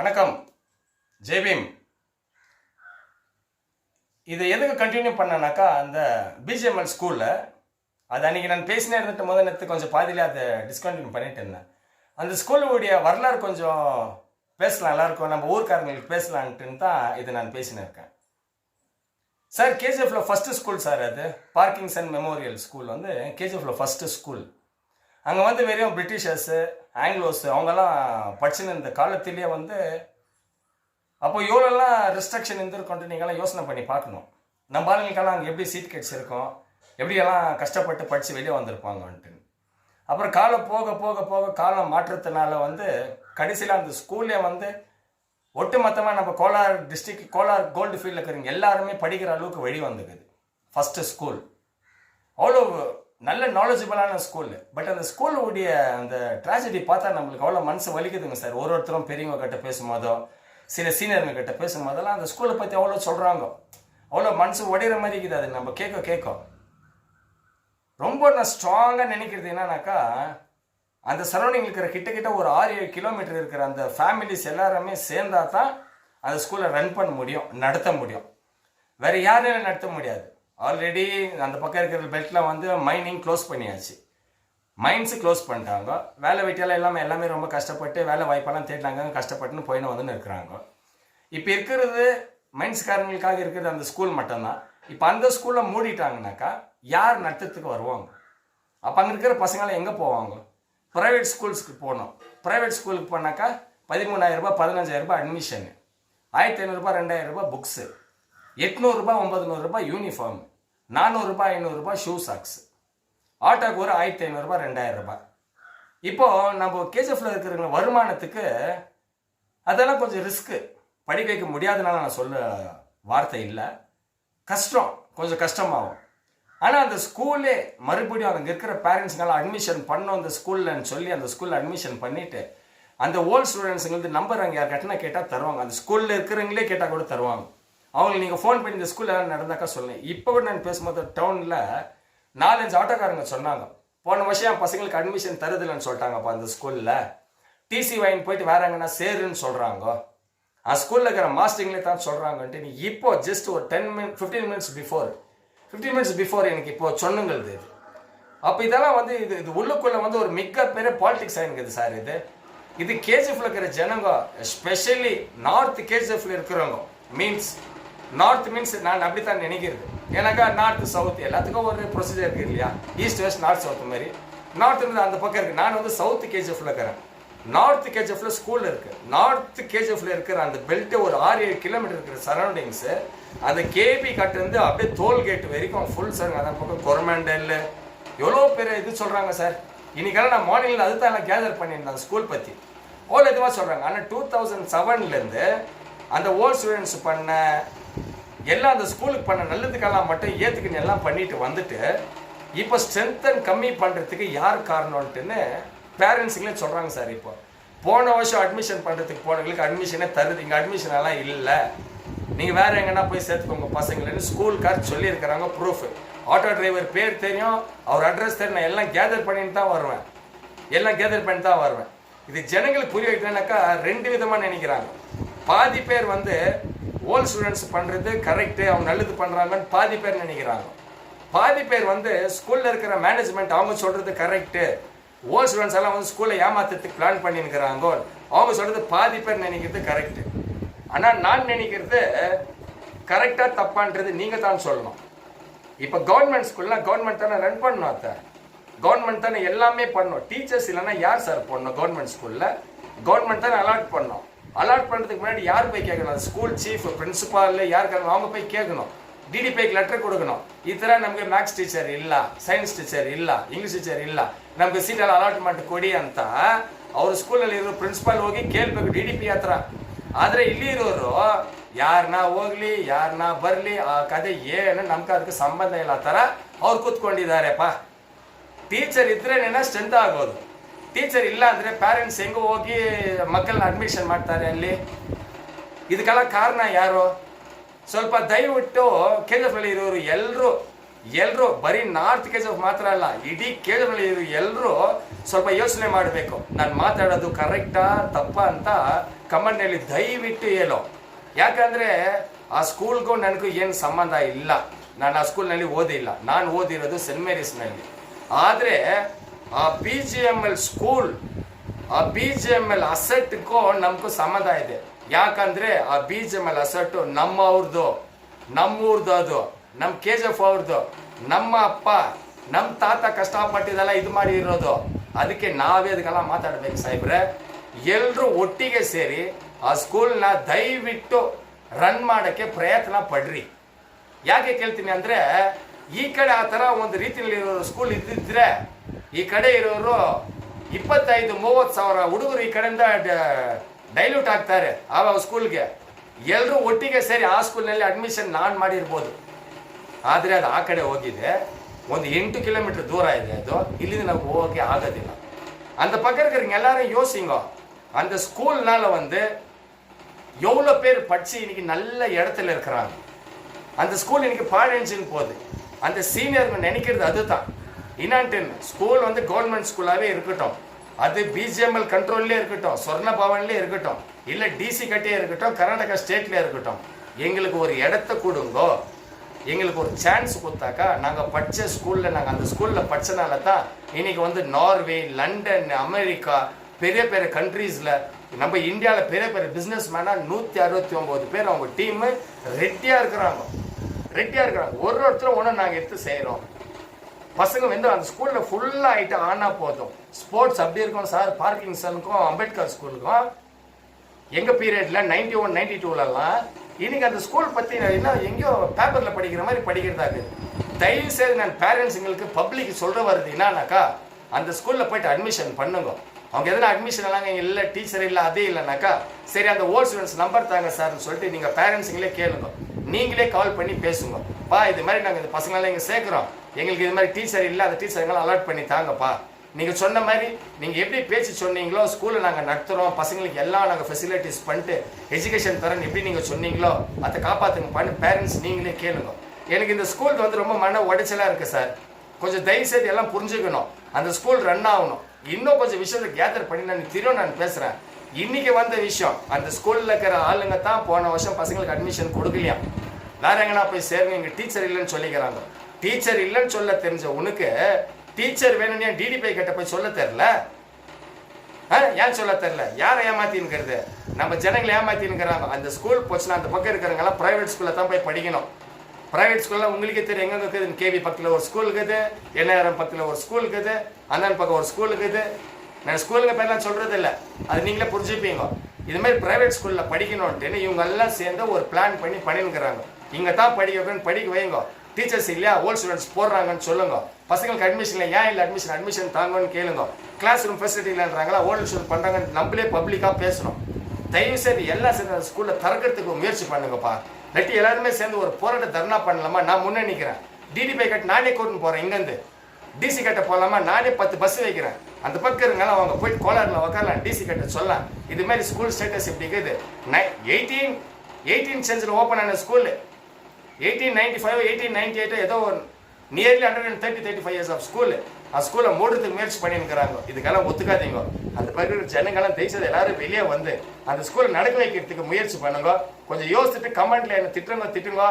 வணக்கம். ஜெய்பீம். இதை எதுக்கு கண்டினியூ பண்ணனாக்கா, அந்த பிஜிஎம்எல் ஸ்கூலில் அது அன்றைக்கி நான் பேசினே இருந்துட்டு முதல் கொஞ்சம் பாதியிலே அதை டிஸ்கண்டினியூ பண்ணிட்டு இருந்தேன். அந்த ஸ்கூலுடைய வரலாறு கொஞ்சம் பேசலாம், எல்லாருக்கும் நம்ம ஊர்க்காரங்களுக்கு பேசலான்ட்டு தான் இதை நான் பேசினேன் இருக்கேன். சார், கேஜிஎஃப்ல ஃபஸ்ட்டு ஸ்கூல் சார். அது பார்க்கிங்சன் மெமோரியல் ஸ்கூல் வந்து கேஜிஎஃப்ல ஃபஸ்ட்டு ஸ்கூல். அங்கே வந்து வெறும் பிரிட்டிஷர்ஸு, ஆங்கிலோஸு அவங்கெல்லாம் படிச்சுன்னு இந்த காலத்திலேயே வந்து அப்போ எவ்வளோலாம் ரெஸ்ட்ரிக்ஷன் இருந்திருக்கோன்ட்டு நீங்கள்லாம் யோசனை பண்ணி பார்க்கணும். நம்ம ஆளுங்களுக்கெல்லாம் அங்கே எப்படி சீட் கிடச்சிருக்கோம், எப்படியெல்லாம் கஷ்டப்பட்டு படித்து வெளியே வந்திருப்பாங்கன்ட்டு. அப்புறம் காலம் போக போக போக காலம் மாற்றத்தினால வந்து கடைசியில் அந்த ஸ்கூல்லே வந்து ஒட்டுமொத்தமாக நம்ம கோலார் டிஸ்ட்ரிக்ட், கோலார் கோல்டு ஃபீல்டில் இருக்கிறவங்க எல்லாருமே படிக்கிற அளவுக்கு வழி வந்துக்குது. ஃபஸ்ட்டு ஸ்கூல் அவ்வளோ நல்ல நாலேஜபிளான ஸ்கூல். பட் அந்த ஸ்கூலுடைய அந்த ட்ராஜடி பார்த்தா நம்மளுக்கு அவ்வளோ மனசு வலிக்குதுங்க சார். ஒருத்தரும் பெரியவங்க கிட்ட பேசும்போதோ, சில சீனியருங்க கிட்ட பேசும்போதெல்லாம் அந்த ஸ்கூலை பற்றி அவ்வளோ சொல்கிறாங்க. அவ்வளோ மனசு உடையிற மாதிரி இருக்குது. அது நம்ம கேட்கும். ரொம்ப நான் ஸ்ட்ராங்காக நினைக்கிறது என்னன்னாக்கா, அந்த சரௌண்டிங் இருக்கிற கிட்ட ஒரு 6-7 கிலோமீட்டர் இருக்கிற அந்த ஃபேமிலிஸ் எல்லாருமே சேர்ந்தா தான் அந்த ஸ்கூலை ரன் பண்ண முடியும், நடத்த முடியும். வேறு யாரையும் நடத்த முடியாது. ஆல்ரெடி அந்த பக்கம் இருக்கிற பெல்ட்டில் வந்து மைனிங் க்ளோஸ் பண்ணியாச்சு, மைன்ஸு க்ளோஸ் பண்ணிட்டாங்க. வேலை வெட்டியெல்லாம் எல்லாமே ரொம்ப கஷ்டப்பட்டு வேலை வாய்ப்பெல்லாம் தேடினாங்க, கஷ்டப்பட்டுன்னு போயின்னு வந்துன்னு இருக்கிறாங்க. இப்போ இருக்கிறது மைன்ஸ்காரங்களுக்காக இருக்கிறது அந்த ஸ்கூல் மட்டும்தான். இப்போ அந்த ஸ்கூலில் மூடிட்டாங்கனாக்கா யார் நடத்துறதுக்கு வருவாங்க? அப்போ அங்கே இருக்கிற பசங்களாம் எங்கே போவாங்க? ப்ரைவேட் ஸ்கூல்ஸுக்கு போகணும். ப்ரைவேட் ஸ்கூலுக்கு போனாக்கா 13,000 15,000 admission, 1,500 2,000 books, 800 900 uniform, 400 500 shoe socks, ஆட்டோக்கு ஒரு 1,500 2,000. இப்போது நம்ம கேஜிஎஃப்ல இருக்கிற வருமானத்துக்கு அதெல்லாம் கொஞ்சம் ரிஸ்க்கு. படிக்க வைக்க முடியாதனால நான் சொல்ல வார்த்தை இல்லை, கஷ்டம், கொஞ்சம் கஷ்டமாகும். ஆனால் அந்த ஸ்கூலே மறுபடியும் அங்கே இருக்கிற பேரண்ட்ஸுங்கெல்லாம் அட்மிஷன் பண்ணோம் அந்த ஸ்கூல்லன்னு சொல்லி அந்த ஸ்கூலில் அட்மிஷன் பண்ணிவிட்டு அந்த ஓல்டு ஸ்டூடெண்ட்ஸுங்களுக்கு நம்பர் அங்கே யார் கட்டினா கேட்டால் தருவாங்க. அந்த ஸ்கூலில் இருக்கிறவங்களே கேட்டால் கூட தருவாங்க. அவங்களுக்கு நீங்கள் ஃபோன் பண்ணி இந்த ஸ்கூலில் எல்லாம் நடந்தாக்கா சொல்லுங்கள். இப்போ கூட நான் பேசும்போது டவுனில் 4-5 ஆட்டோக்காரங்க சொன்னாங்க, போன வருஷம் என் பசங்களுக்கு அட்மிஷன் தருதில்லைன்னு சொல்லிட்டாங்கப்பா அந்த ஸ்கூலில், டிசி வாங்கி போயிட்டு வேற எங்கன்னா சேருன்னு சொல்கிறாங்க, அந்த ஸ்கூலில் இருக்கிற மாஸ்டரிங்களே தான் சொல்கிறாங்கன்ட்டு. நீ இப்போ ஜஸ்ட் ஒரு 15 மினிட்ஸ் பிஃபோர் எனக்கு இப்போ சொன்னுங்கிறது இது. அப்போ இதெல்லாம் வந்து இது உள்ளுக்குள்ளே வந்து ஒரு மிகப்பெரிய பாலிடிக்ஸ் ஆகிருக்குது சார். இது கேஜிஎஃப்ல இருக்கிற ஜனங்க, எஸ்பெஷலி நார்த் கேஜிஎஃப்ல இருக்கிறவங்க, நார்த் மீன்ஸ் நான் அப்படித்தான் நினைக்கிறது. ஏன்னாக்கா நார்த் சவுத் எல்லாத்துக்கும் ஒரு ப்ரொசீஜர் இருக்குது இல்லையா, ஈஸ்ட் வெஸ்ட் நார்த் சவுத் மாதிரி. நார்த் இருந்து அந்த பக்கம் இருக்குது, நான் வந்து சவுத் கேஜிஎஃப்ல இருக்கிறேன். நார்த் கேஜிஎஃப்ல ஸ்கூல் இருக்குது. நார்த் கேஜிஎஃப்ல இருக்கிற அந்த பெல்ட்டு ஒரு 6-7 கிலோமீட்டர் இருக்கிற சரௌண்டிங்ஸு, அந்த கேபி கட்டிருந்து அப்படியே டோல்கேட் வரைக்கும் ஃபுல் சார். அந்த பக்கம் கொரமண்டல் எவ்வளோ பேர் இது சொல்கிறாங்க சார். இன்னைக்கெல்லாம் நான் மார்னிங்கில் அதுதான் எல்லாம் கேதர் பண்ணியிருந்தேன் அந்த ஸ்கூல் பற்றி. அவ்வளோ இதுவாக சொல்கிறாங்க. ஆனால் 2007 அந்த ஓல்ட் ஸ்டூடெண்ட்ஸ் பண்ண எல்லாம் அந்த ஸ்கூலுக்கு பண்ண நல்லதுக்கெல்லாம் மட்டும் ஏற்றுக்குன்னு எல்லாம் பண்ணிட்டு வந்துட்டு இப்போ ஸ்ட்ரென்த்தன் கம்மி பண்ணுறதுக்கு யார் காரணம்ட்டுன்னு பேரண்ட்ஸுங்களே சொல்கிறாங்க சார். இப்போ போன வருஷம் அட்மிஷன் பண்ணுறதுக்கு போனவங்களுக்கு அட்மிஷனே தருது, இங்கே அட்மிஷன் எல்லாம் இல்லை, நீங்கள் வேறு எங்கன்னா போய் சேர்த்துக்கோங்க பசங்களேன்னு ஸ்கூல்கார் சொல்லியிருக்கிறாங்க. ப்ரூஃப், ஆட்டோ டிரைவர் பேர் தெரியும், அவர் அட்ரஸ் தெரியும், நான் எல்லாம் கேதர் பண்ணிட்டு தான் வருவேன். இது ஜனங்களுக்கு புரிய வைக்கணும்னாக்கா 2 விதமாக நினைக்கிறாங்க. பாதி பேர் வந்து ஓல்டு ஸ்டூடெண்ட்ஸ் பண்ணுறது கரெக்டு, அவங்க நல்லது பண்ணுறாங்கன்னு பாதி பேர் நினைக்கிறாங்க. பாதி பேர் வந்து ஸ்கூலில் இருக்கிற மேனேஜ்மெண்ட் அவங்க சொல்கிறது கரெக்டு, ஓல்டு ஸ்டூடெண்ட்ஸ் எல்லாம் வந்து ஸ்கூலை ஏமாத்துறதுக்கு பிளான் பண்ணியிருக்கிறாங்க அவங்க சொல்கிறது பாதி பேர் நினைக்கிறது கரெக்டு. ஆனால் நான் நினைக்கிறது கரெக்டாக தப்பான்றது நீங்கள் தான் சொல்லணும். இப்போ கவர்மெண்ட் ஸ்கூல்லாம் கவர்மெண்ட் தானே ரன் பண்ணணும், அத்தை கவர்மெண்ட் தானே எல்லாமே பண்ணணும். டீச்சர்ஸ் இல்லைன்னா யார் சார் பண்ணணும்? கவர்மெண்ட் ஸ்கூலில் கவர்மெண்ட் தானே அலாட் பண்ணணும். அலாட் பண்ணுறதுக்கு முன்னாடி யார் போய் கேட்கணும்? அது ஸ்கூல் சீஃப், பிரின்சிபால் யார் கேட்கணும்? அவங்க போய் கேட்கணும், டிடிபிக்கு லெட்டர் கொடுக்கணும். இதர ನಮಗೆ ಮ್ಯಾಥ್ಸ್ ಟೀಚರ್ ಇಲ್ಲ, ಸೈನ್ಸ್ ಟೀಚರ್ ಇಲ್ಲ, ಇಂಗ್ಲೀಷ್ ಟೀಚರ್ ಇಲ್ಲ, ನಮಗೆ ಸೀಟಲ್ಲಿ ಅಲಾಟ್ಮೆಂಟ್ ಕೊಡಿ ಅಂತ ಅವ್ರ ಸ್ಕೂಲಲ್ಲಿ ಇರೋ ಪ್ರಿನ್ಸಿಪಾಲ್ ಹೋಗಿ ಕೇಳಬೇಕು DDP ಹತ್ರ. ಆದರೆ ಇಲ್ಲಿ ಇರೋರು ಯಾರನ್ನ ಹೋಗ್ಲಿ ಯಾರನ್ನ ಬರಲಿ ಆ ಕತೆ ಏನು ನಮ್ಗೆ ಅದಕ್ಕೆ ಸಂಬಂಧ ಇಲ್ಲ ಆ ಥರ ಅವ್ರು ಕೂತ್ಕೊಂಡಿದ್ದಾರೆಪ್ಪ. ಟೀಚರ್ ಇದ್ರೇನೇನ ಸ್ಟ್ರೆಂತ್ ಆಗೋದು. ಟೀಚರ್ ಇಲ್ಲ ಅಂದರೆ ಪ್ಯಾರೆಂಟ್ಸ್ ಹೆಂಗೆ ಹೋಗಿ ಮಕ್ಕಳನ್ನ ಅಡ್ಮಿಷನ್ ಮಾಡ್ತಾರೆ ಅಲ್ಲಿ? ಇದಕ್ಕೆಲ್ಲ ಕಾರಣ ಯಾರು? ಸ್ವಲ್ಪ ದಯವಿಟ್ಟು ಕೆಜಿಎಫ್ನಲ್ಲಿ ಇರೋರು ಎಲ್ಲರೂ ಬರೀ ನಾರ್ತ್ ಕೆಜಿಎಫ್ ಮಾತ್ರ ಅಲ್ಲ, ಇಡೀ ಕೆಜಿಎಫ್ನಲ್ಲಿ ಇರೋ ಎಲ್ಲರೂ ಸ್ವಲ್ಪ ಯೋಚನೆ ಮಾಡಬೇಕು. ನಾನು ಮಾತಾಡೋದು ಕರೆಕ್ಟಾ ತಪ್ಪಾ ಅಂತ ಕಮೆಂಟ್ನಲ್ಲಿ ದಯವಿಟ್ಟು ಹೇಳು. ಯಾಕಂದರೆ ಆ ಸ್ಕೂಲ್ಗೂ ನನಗೂ ಏನು ಸಂಬಂಧ ಇಲ್ಲ. ನಾನು ಆ ಸ್ಕೂಲ್ನಲ್ಲಿ ಓದಿಲ್ಲ. ನಾನು ಓದಿರೋದು ಸೆಂಟ್ ಮೇರೀಸ್ನಲ್ಲಿ. ಆದರೆ ಆ BGML ಸ್ಕೂಲ್, ಆ BGML ಅಸೆಟ್ಗೂ ನಮಗೂ ಸಂಬಂಧ ಇದೆ. ಯಾಕಂದರೆ ಆ BGML ಅಸೆಟ್ಟು ನಮ್ಮವ್ರದ್ದು, ನಮ್ಮೂರ್ದು, ಅದು ನಮ್ಮ KGF ಅವ್ರದ್ದು, ನಮ್ಮ ಅಪ್ಪ ನಮ್ಮ ತಾತ ಕಷ್ಟಪಟ್ಟಿದ್ದೆಲ್ಲ ಇದು ಮಾಡಿ ಇರೋದು. ಅದಕ್ಕೆ ನಾವೇ ಅದಕ್ಕೆಲ್ಲ ಮಾತಾಡ್ಬೇಕು ಸಾಹೇಬ್ರೆ. ಎಲ್ಲರೂ ಒಟ್ಟಿಗೆ ಸೇರಿ ಆ ಸ್ಕೂಲ್ನ ದಯವಿಟ್ಟು ರನ್ ಮಾಡೋಕ್ಕೆ ಪ್ರಯತ್ನ ಪಡ್ರಿ. ಯಾಕೆ ಕೇಳ್ತೀನಿ ಅಂದರೆ, ಈ ಕಡೆ ಆ ಥರ ಒಂದು ರೀತಿಯಲ್ಲಿ ಸ್ಕೂಲ್ ಇದ್ದಿದ್ರೆ ಈ ಕಡೆ ಇರೋರು 25-30 ಸಾವಿರ ಹುಡುಗರು ಈ ಕಡೆಯಿಂದ ಡೈಲ್ಯೂಟ್ ಆಗ್ತಾರೆ ಆ ಸ್ಕೂಲ್ಗೆ. ಎಲ್ಲರೂ ಒಟ್ಟಿಗೆ ಸೇರಿ ಆ ಸ್ಕೂಲ್ನಲ್ಲಿ ಅಡ್ಮಿಷನ್ ನಾನು ಮಾಡಿರ್ಬೋದು. ಆದರೆ ಅದು ಆ ಕಡೆ ಹೋಗಿದೆ, ಒಂದು 8 ಕಿಲೋಮೀಟರ್ ದೂರ ಇದೆ. ಅದು ಇಲ್ಲಿಂದ ನಾವು ಹೋಗೋಕ್ಕೆ ಆಗೋದಿಲ್ಲ. அந்த பக்கம் இருக்கிறவங்க எல்லாரும் யோசிங்க, அந்த ஸ்கூல்னால எவ்வளோ பேர் படித்து இன்னைக்கு நல்ல இடத்துல இருக்கிறாங்க. அந்த ஸ்கூல் இன்னைக்கு பாழஞ்சின்னு போகுது. அந்த சீனியருங்க நினைக்கிறது அதுதான். இன்னான்ட்டு ஸ்கூல் கவர்மெண்ட் ஸ்கூலாகவே இருக்கட்டும், அது BGML கண்ட்ரோல்லே இருக்கட்டும், சொர்ண பவன்லே இருக்கட்டும், இல்லை DC கட்டியே இருக்கட்டும், கர்நாடகா ஸ்டேட்லேயே இருக்கட்டும், எங்களுக்கு ஒரு இடத்த கொடுங்கோ, எங்களுக்கு ஒரு சான்ஸ் கொடுத்தாக்கா நாங்கள் படித்த ஸ்கூலில், நாங்கள் அந்த ஸ்கூலில் படித்தனால தான் இன்றைக்கி நார்வே, லண்டன், அமெரிக்கா, பெரிய பெரிய கண்ட்ரீஸில், நம்ம இந்தியாவில் பெரிய பெரிய பிஸ்னஸ் மேனாக 169 பேர் அவங்க டீமு ரெட்டியாக இருக்கிறாங்க. ஒருத்தரும் ஒன்று நாங்கள் எடுத்து செய்கிறோம். பசங்க அந்த ஸ்கூலில் ஃபுல்லாக ஆகிட்டு ஆனால் போதும். ஸ்போர்ட்ஸ் அப்படி இருக்கும் சார். பார்க்கிங்சனுக்கும் அம்பேத்கர் ஸ்கூலுக்கும் எங்கள் பீரியடில் 91, 92லலாம் இன்னைக்கு அந்த ஸ்கூல் பற்றி என்ன எங்கேயோ பேப்பரில் படிக்கிற மாதிரி படிக்கிறதாக்கு. தயவுசெய்து நான் பேரண்ட்ஸுங்களுக்கு பப்ளிக் சொல்கிற வருது என்னன்னாக்கா, அந்த ஸ்கூலில் போய்ட்டு அட்மிஷன் பண்ணுங்க. அவங்க எதனா அட்மிஷன் எல்லாம் இல்லை, டீச்சர் இல்லை, அதே இல்லைனாக்கா சரி அந்த ஓல்ட் ஸ்டூடெண்ட்ஸ் நம்பர் தாங்க சார்னு சொல்லிட்டு நீங்கள் பேரண்ட்ஸுங்களே கேளுங்க. நீங்களே கால் பண்ணி பேசுங்க. பா இது மாதிரி நாங்கள் இந்த பசங்களெல்லாம் இங்கே சேர்க்குறோம், எங்களுக்கு இது மாதிரி டீச்சர் இல்லை, அந்த டீச்சருங்களாம் அலாட் பண்ணி தாங்கப்பா. நீங்கள் சொன்ன மாதிரி நீங்கள் எப்படி பேச்சு சொன்னீங்களோ, ஸ்கூலில் நாங்கள் நடத்துகிறோம், பசங்களுக்கு எல்லாம் நாங்கள் ஃபெசிலிட்டிஸ் பண்ணிட்டு எஜுகேஷன் தரேன் எப்படி நீங்கள் சொன்னீங்களோ அதை காப்பாற்றுங்க பண்ணி பேரண்ட்ஸ் நீங்களே கேளுங்க. எனக்கு இந்த ஸ்கூல் ரொம்ப மன உடைச்சலாக இருக்குது சார். கொஞ்சம் தயவுசெய்து எல்லாம் புரிஞ்சுக்கணும். அந்த ஸ்கூல் ரன் ஆகணும். இன்னும் கொஞ்சம் விஷயத்தை கேதர் பண்ணி நான் பேசுகிறேன். இன்றைக்கி வந்த விஷயம், அந்த ஸ்கூலில் இருக்கிற ஆளுங்க தான் போன வருஷம் பசங்களுக்கு அட்மிஷன் கொடுக்கலையா. வேற எங்கன்னா போய் சேருங்க, இங்கே டீச்சர் இல்லைன்னு சொல்லிக்கிறாங்க. டீச்சர் இல்லைன்னு சொல்ல தெரிஞ்ச உனக்கு டீச்சர் வேணும்னு ஏன் DDPI கிட்ட போய் சொல்ல தெரில? ஏன் சொல்ல தெரில? யாரை ஏமாத்தின்னுக்கிறது? நம்ம ஜனங்களை ஏமாத்தின்னுக்கிறாங்க. அந்த ஸ்கூல் போச்சுன்னா அந்த பக்கம் இருக்கிறவங்கலாம் ப்ரைவேட் ஸ்கூலில் தான் போய் படிக்கணும். ப்ரைவேட் ஸ்கூலில் உங்களுக்கே தெரியும் எங்கே இருக்குது. KB பக்கத்தில் ஒரு ஸ்கூல் இருக்குது, NRM பக்கத்தில் ஒரு ஸ்கூல் இருக்குது, அந்தாண்ட பக்கம் ஒரு ஸ்கூல் இருக்குது. நான் ஸ்கூலுங்க பேர்லாம் சொல்கிறது இல்லை, அது நீங்களே புரிஞ்சுப்பீங்க. இதுமாதிரி ப்ரைவேட் ஸ்கூலில் படிக்கணும்ன்ட்டு இவங்க எல்லாம் சேர்ந்து ஒரு பிளான் பண்ணின்னுக்கிறாங்க. இங்கே தான் படிக்க வைக்கணும், படிக்க வைங்க. டீச்சர்ஸ் இல்லையா, ஓல்ட் ஸ்டூடெண்ட்ஸ் போடுறாங்கன்னு சொல்லுங்க. பசங்களுக்கு அட்மிஷன் இல்லை, ஏன் இல்லை அட்மிஷன் தாங்கன்னு கேளுங்க. கிளாஸ் ரூம் ஃபெசிலிட்டி இல்லைன்றாங்களா, ஓல்டு ஸ்டூடெண்ட் பண்ணுறாங்கன்னு நம்மளே பப்ளிக்காக பேசணும். தயவுசெய்து எல்லாம் சேர்ந்து அந்த ஸ்கூலில் திறக்கிறதுக்கு முயற்சி பண்ணுங்கப்பா. இல்லாட்டி எல்லாருமே சேர்ந்து ஒரு போராட்ட தர்ணா பண்ணலாமா? நான் முன்னே நிற்கிறேன். DDPI கட்ட நானே கூட்டின்னு போகிறேன். இங்கேருந்து DC கட்ட போகலாமா? நானே 10 பஸ் வைக்கிறேன். அந்த பக்கம் இருங்கலாம், அவங்க போயிட்டு கோலாரில் உக்காரலாம், DC கட்ட சொல்லலாம். இதுமாதிரி ஸ்கூல் ஸ்டேட்டஸ் இப்படி இருக்குது. 18 சென்ச்சுரி ஓப்பன் ஆன ஸ்கூலு 1895, 1898 ஏதோ ஒரு நியர்லி 135 இயர்ஸ் ஆஃப் ஸ்கூலு. அந்த ஸ்கூலை மூடுறதுக்கு முயற்சி பண்ணியிருக்கிறாங்க. இதுக்கெல்லாம் ஒத்துக்காதீங்க. அந்த பகுதியில் ஜனங்கள்லாம் தயவுசெய்து எல்லாரும் வெளியே அந்த ஸ்கூலை நடக்க வைக்கிறதுக்கு முயற்சி பண்ணுங்க. கொஞ்சம் யோசிச்சுட்டு கமெண்ட்ல என்ன திட்டுங்க.